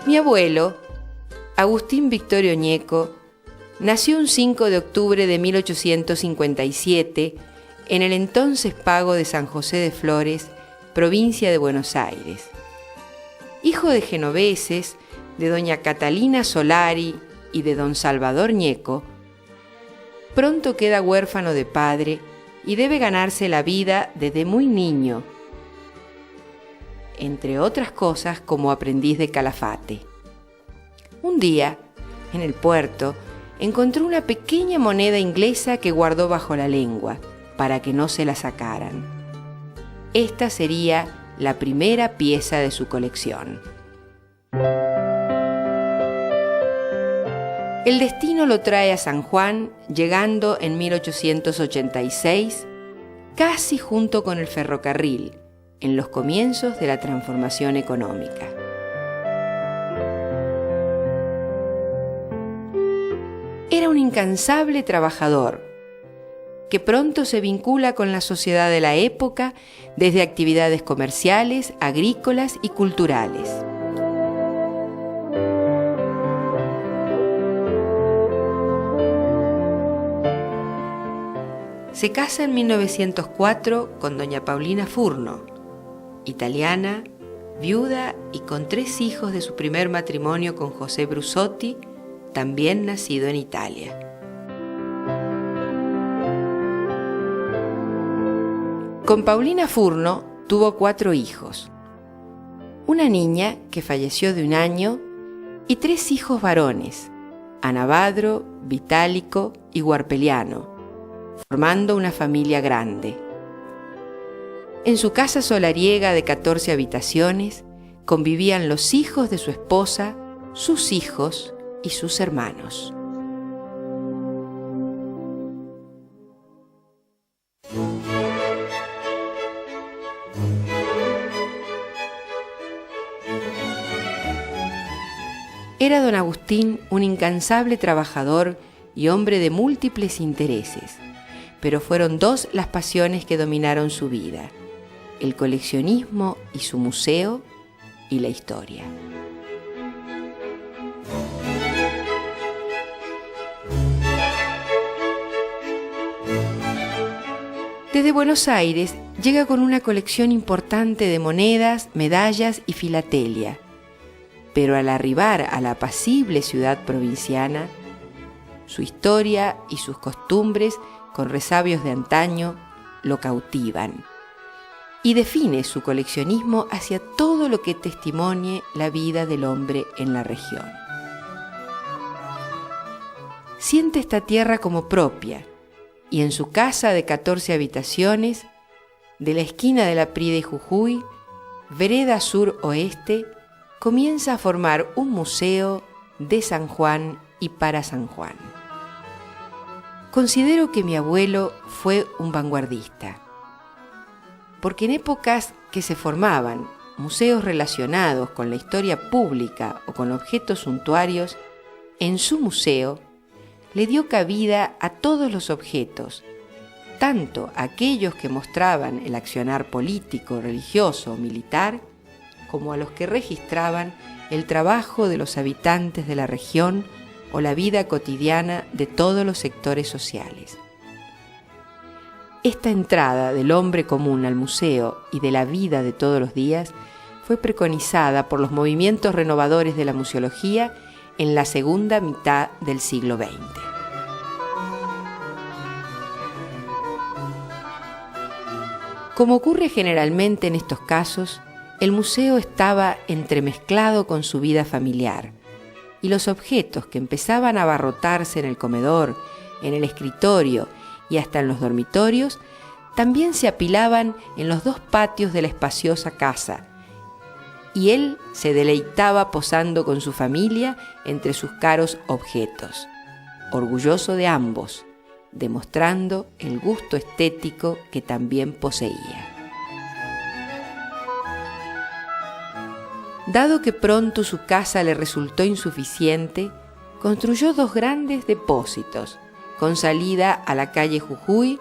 Mi abuelo, Agustín Victorio Ñeco, nació un 5 de octubre de 1857 en el entonces pago de San José de Flores, provincia de Buenos Aires. Hijo de genoveses, de doña Catalina Solari y de don Salvador Ñeco, pronto queda huérfano de padre y debe ganarse la vida desde muy niño, entre otras cosas como aprendiz de Calafate. Un día, en el puerto, encontró una pequeña moneda inglesa que guardó bajo la lengua, para que no se la sacaran. Esta sería la primera pieza de su colección. El destino lo trae a San Juan, llegando en 1886, casi junto con el ferrocarril, en los comienzos de la transformación económica. Era un incansable trabajador, que pronto se vincula con la sociedad de la época desde actividades comerciales, agrícolas y culturales. Se casa en 1904 con doña Paulina Furno, italiana, viuda y con 3 hijos de su primer matrimonio con José Brusotti, también nacido en Italia. Con Paulina Furno tuvo 4 hijos, una niña que falleció de 1 año y 3 hijos varones, Anabadro, Vitálico y Guarpeliano, formando una familia grande. En su casa solariega de 14 habitaciones convivían los hijos de su esposa, sus hijos y sus hermanos. Era don Agustín un incansable trabajador y hombre de múltiples intereses, pero fueron 2 las pasiones que dominaron su vida: el coleccionismo y su museo, y la historia. Desde Buenos Aires llega con una colección importante de monedas, medallas y filatelia, pero al arribar a la apacible ciudad provinciana, su historia y sus costumbres, con resabios de antaño, lo cautivan y define su coleccionismo hacia todo lo que testimonie la vida del hombre en la región. Siente esta tierra como propia y en su casa de 14 habitaciones, de la esquina de la Prida y Jujuy, vereda sur-oeste, comienza a formar un museo de San Juan y para San Juan. Considero que mi abuelo fue un vanguardista, porque en épocas que se formaban museos relacionados con la historia pública o con objetos suntuarios, en su museo le dio cabida a todos los objetos, tanto aquellos que mostraban el accionar político, religioso o militar, como a los que registraban el trabajo de los habitantes de la región o la vida cotidiana de todos los sectores sociales. Esta entrada del hombre común al museo y de la vida de todos los días fue preconizada por los movimientos renovadores de la museología en la segunda mitad del siglo XX. Como ocurre generalmente en estos casos, el museo estaba entremezclado con su vida familiar, y los objetos que empezaban a abarrotarse en el comedor, en el escritorio y hasta en los dormitorios, también se apilaban en los 2 patios de la espaciosa casa, y él se deleitaba posando con su familia entre sus caros objetos, orgulloso de ambos, demostrando el gusto estético que también poseía. Dado que pronto su casa le resultó insuficiente, construyó 2 grandes depósitos, con salida a la calle Jujuy,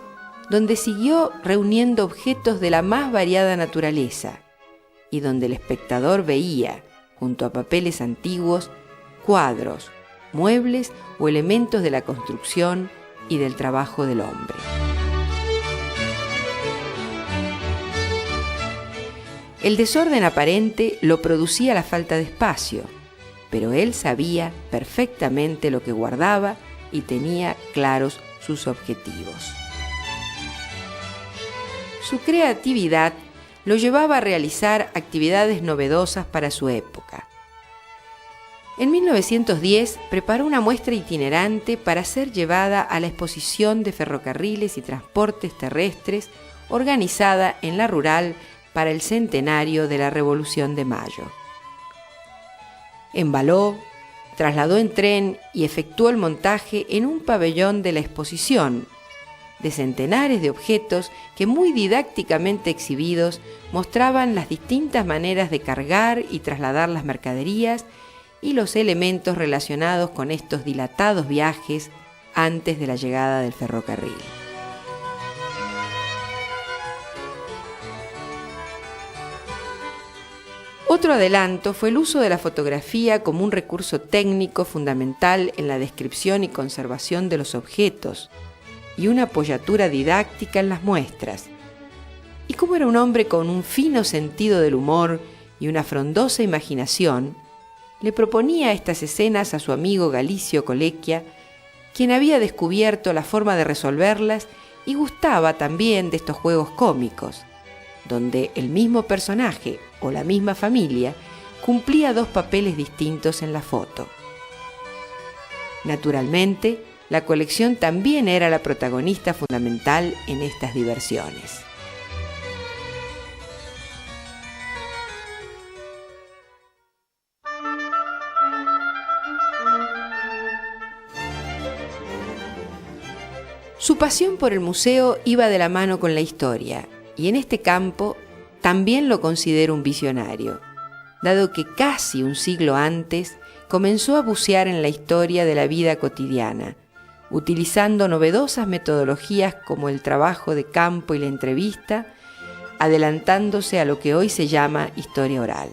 donde siguió reuniendo objetos de la más variada naturaleza, y donde el espectador veía, junto a papeles antiguos, cuadros, muebles o elementos de la construcción y del trabajo del hombre. El desorden aparente lo producía la falta de espacio, pero él sabía perfectamente lo que guardaba y tenía claros sus objetivos. Su creatividad lo llevaba a realizar actividades novedosas para su época. En 1910 preparó una muestra itinerante para ser llevada a la Exposición de Ferrocarriles y Transportes Terrestres organizada en La Rural para el centenario de la Revolución de Mayo. Embaló, trasladó en tren y efectuó el montaje en un pabellón de la exposición, de centenares de objetos que muy didácticamente exhibidos mostraban las distintas maneras de cargar y trasladar las mercaderías y los elementos relacionados con estos dilatados viajes antes de la llegada del ferrocarril. Otro adelanto fue el uso de la fotografía como un recurso técnico fundamental en la descripción y conservación de los objetos y una apoyatura didáctica en las muestras. Y como era un hombre con un fino sentido del humor y una frondosa imaginación, le proponía estas escenas a su amigo Galicio Colecchia, quien había descubierto la forma de resolverlas y gustaba también de estos juegos cómicos, donde el mismo personaje o la misma familia cumplía dos papeles distintos en la foto. Naturalmente, la colección también era la protagonista fundamental en estas diversiones. Su pasión por el museo iba de la mano con la historia, y en este campo también lo considero un visionario, dado que casi un siglo antes comenzó a bucear en la historia de la vida cotidiana, utilizando novedosas metodologías como el trabajo de campo y la entrevista, adelantándose a lo que hoy se llama historia oral.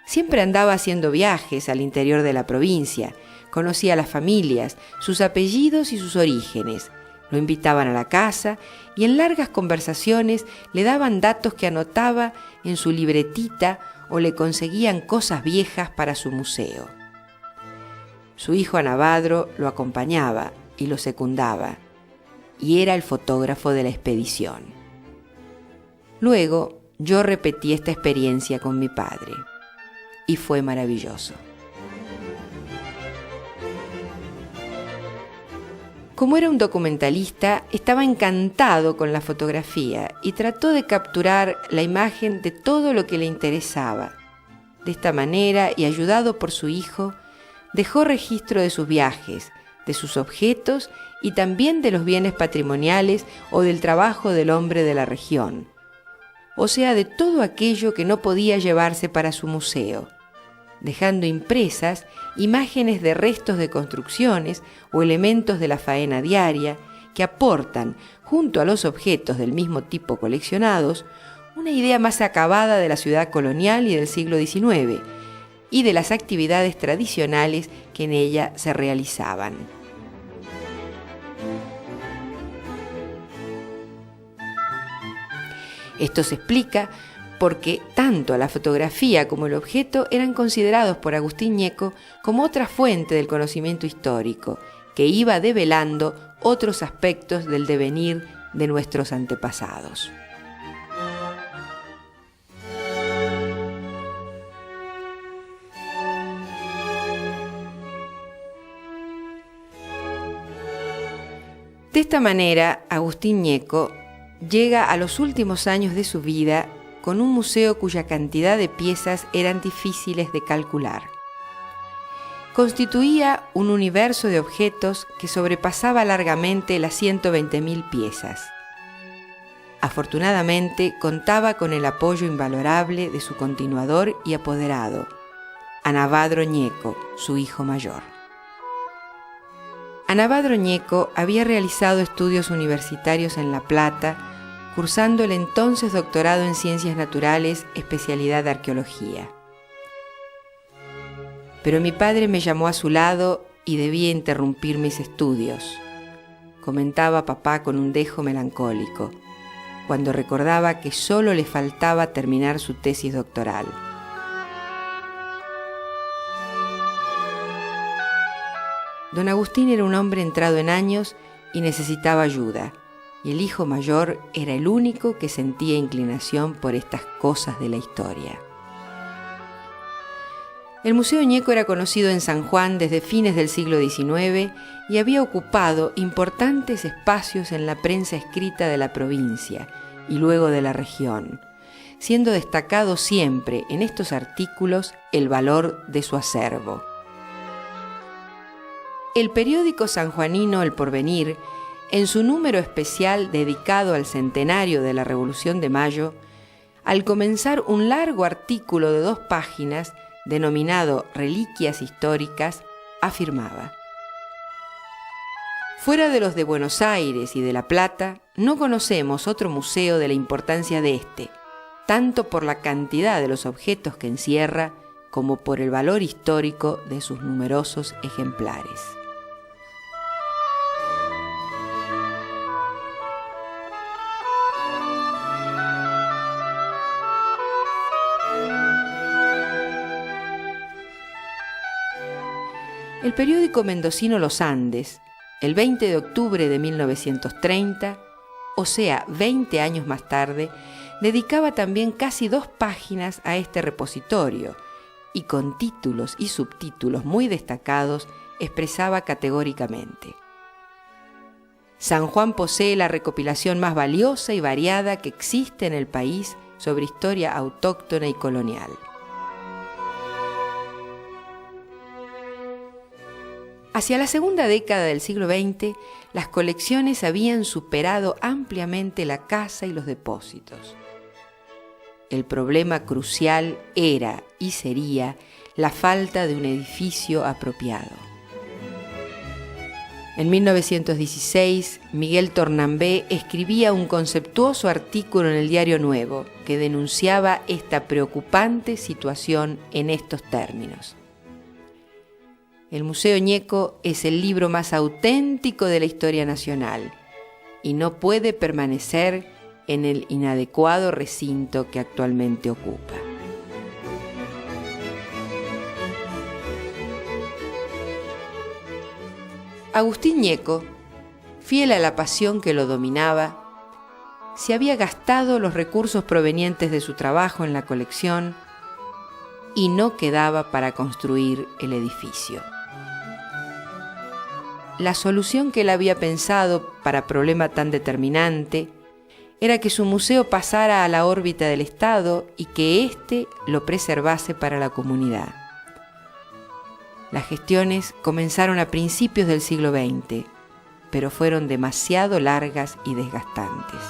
Siempre andaba haciendo viajes al interior de la provincia, conocía a las familias, sus apellidos y sus orígenes, lo invitaban a la casa y en largas conversaciones le daban datos que anotaba en su libretita o le conseguían cosas viejas para su museo. Su hijo Anabadro lo acompañaba y lo secundaba, y era el fotógrafo de la expedición. Luego yo repetí esta experiencia con mi padre, y fue maravilloso. Como era un documentalista, estaba encantado con la fotografía y trató de capturar la imagen de todo lo que le interesaba. De esta manera, y ayudado por su hijo, dejó registro de sus viajes, de sus objetos y también de los bienes patrimoniales o del trabajo del hombre de la región, o sea, de todo aquello que no podía llevarse para su museo, dejando impresas imágenes de restos de construcciones o elementos de la faena diaria que aportan, junto a los objetos del mismo tipo coleccionados, una idea más acabada de la ciudad colonial y del siglo XIX y de las actividades tradicionales que en ella se realizaban. Esto se explica porque tanto la fotografía como el objeto eran considerados por Agustín Ñeco como otra fuente del conocimiento histórico, que iba develando otros aspectos del devenir de nuestros antepasados. De esta manera, Agustín Ñeco llega a los últimos años de su vida con un museo cuya cantidad de piezas eran difíciles de calcular. Constituía un universo de objetos que sobrepasaba largamente las 120.000 piezas. Afortunadamente, contaba con el apoyo invalorable de su continuador y apoderado, Anabadro Ñeco, su hijo mayor. Anabadro Ñeco había realizado estudios universitarios en La Plata, cursando el entonces doctorado en Ciencias Naturales, especialidad de Arqueología. Pero mi padre me llamó a su lado y debía interrumpir mis estudios, comentaba papá con un dejo melancólico, cuando recordaba que solo le faltaba terminar su tesis doctoral. Don Agustín era un hombre entrado en años y necesitaba ayuda, y el hijo mayor era el único que sentía inclinación por estas cosas de la historia. El Museo Ñeco era conocido en San Juan desde fines del siglo XIX y había ocupado importantes espacios en la prensa escrita de la provincia y luego de la región, siendo destacado siempre en estos artículos el valor de su acervo. El periódico sanjuanino El Porvenir, en su número especial dedicado al centenario de la Revolución de Mayo, al comenzar un largo artículo de 2 páginas denominado Reliquias Históricas, afirmaba: fuera de los de Buenos Aires y de La Plata, no conocemos otro museo de la importancia de este, tanto por la cantidad de los objetos que encierra como por el valor histórico de sus numerosos ejemplares. El periódico mendocino Los Andes, el 20 de octubre de 1930, o sea, 20 años más tarde, dedicaba también casi 2 páginas a este repositorio y con títulos y subtítulos muy destacados expresaba categóricamente: San Juan posee la recopilación más valiosa y variada que existe en el país sobre historia autóctona y colonial. Hacia la segunda década del siglo XX, las colecciones habían superado ampliamente la casa y los depósitos. El problema crucial era y sería la falta de un edificio apropiado. En 1916, Miguel Tornambé escribía un conceptuoso artículo en el Diario Nuevo que denunciaba esta preocupante situación en estos términos: el Museo Ñeco es el libro más auténtico de la historia nacional y no puede permanecer en el inadecuado recinto que actualmente ocupa. Agustín Ñeco, fiel a la pasión que lo dominaba, se había gastado los recursos provenientes de su trabajo en la colección y no quedaba para construir el edificio. La solución que él había pensado para problema tan determinante era que su museo pasara a la órbita del Estado y que éste lo preservase para la comunidad. Las gestiones comenzaron a principios del siglo XX, pero fueron demasiado largas y desgastantes.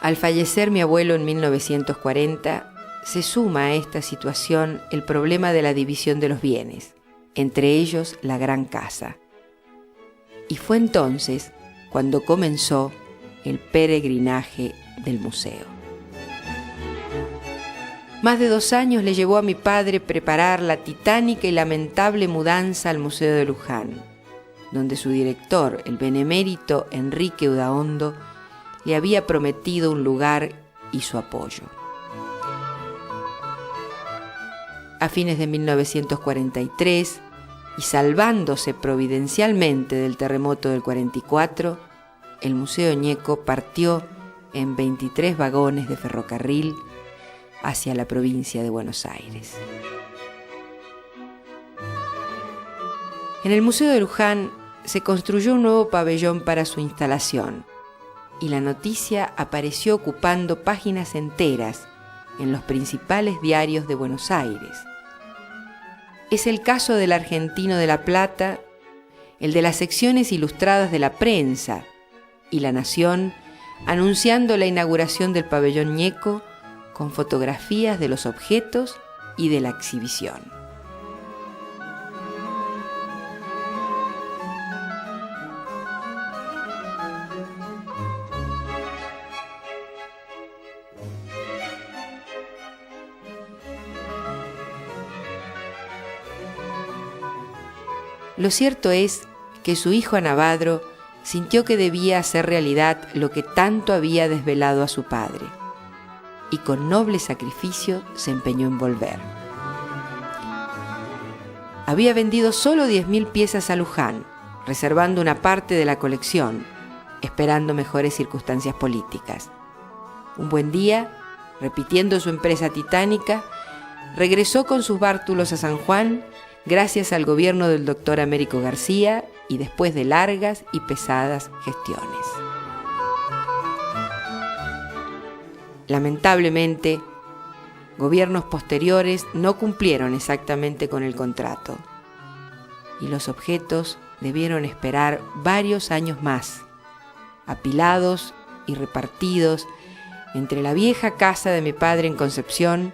Al fallecer mi abuelo en 1940, se suma a esta situación el problema de la división de los bienes, entre ellos la gran casa. Y fue entonces cuando comenzó el peregrinaje del museo. Más de 2 años le llevó a mi padre preparar la titánica y lamentable mudanza al Museo de Luján, donde su director, el benemérito Enrique Udaondo, le había prometido un lugar y su apoyo. A fines de 1943, y salvándose providencialmente del terremoto del 44, el Museo Ñeco partió en 23 vagones de ferrocarril hacia la provincia de Buenos Aires. En el Museo de Luján se construyó un nuevo pabellón para su instalación, y la noticia apareció ocupando páginas enteras en los principales diarios de Buenos Aires. Es el caso del Argentino de La Plata, el de las secciones ilustradas de la prensa y La Nación, anunciando la inauguración del pabellón Ñeco con fotografías de los objetos y de la exhibición. Lo cierto es que su hijo Anabadro sintió que debía hacer realidad lo que tanto había desvelado a su padre, y con noble sacrificio se empeñó en volver. Había vendido solo 10.000 piezas a Luján, reservando una parte de la colección, esperando mejores circunstancias políticas. Un buen día, repitiendo su empresa titánica, regresó con sus bártulos a San Juan, gracias al gobierno del doctor Américo García y después de largas y pesadas gestiones. Lamentablemente, gobiernos posteriores no cumplieron exactamente con el contrato y los objetos debieron esperar varios años más, apilados y repartidos entre la vieja casa de mi padre en Concepción,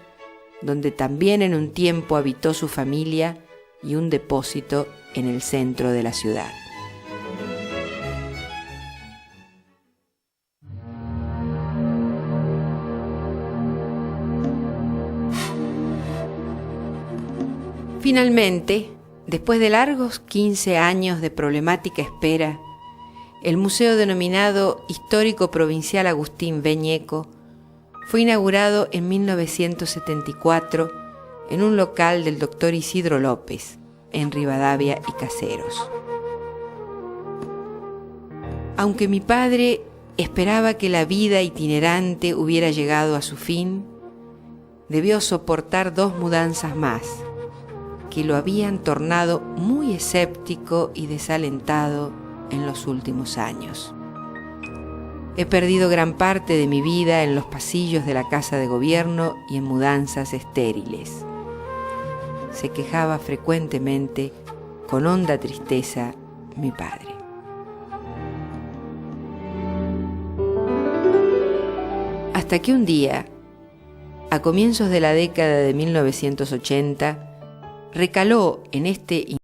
donde también en un tiempo habitó su familia, y un depósito en el centro de la ciudad. Finalmente, después de largos 15 años de problemática espera, el museo denominado Histórico Provincial Agustín B. Ñeco fue inaugurado en 1974 en un local del doctor Isidro López, en Rivadavia y Caseros. Aunque mi padre esperaba que la vida itinerante hubiera llegado a su fin, debió soportar 2 mudanzas más, que lo habían tornado muy escéptico y desalentado en los últimos años. He perdido gran parte de mi vida en los pasillos de la Casa de Gobierno y en mudanzas estériles. Se quejaba frecuentemente, con honda tristeza, mi padre. Hasta que un día, a comienzos de la década de 1980, recaló en este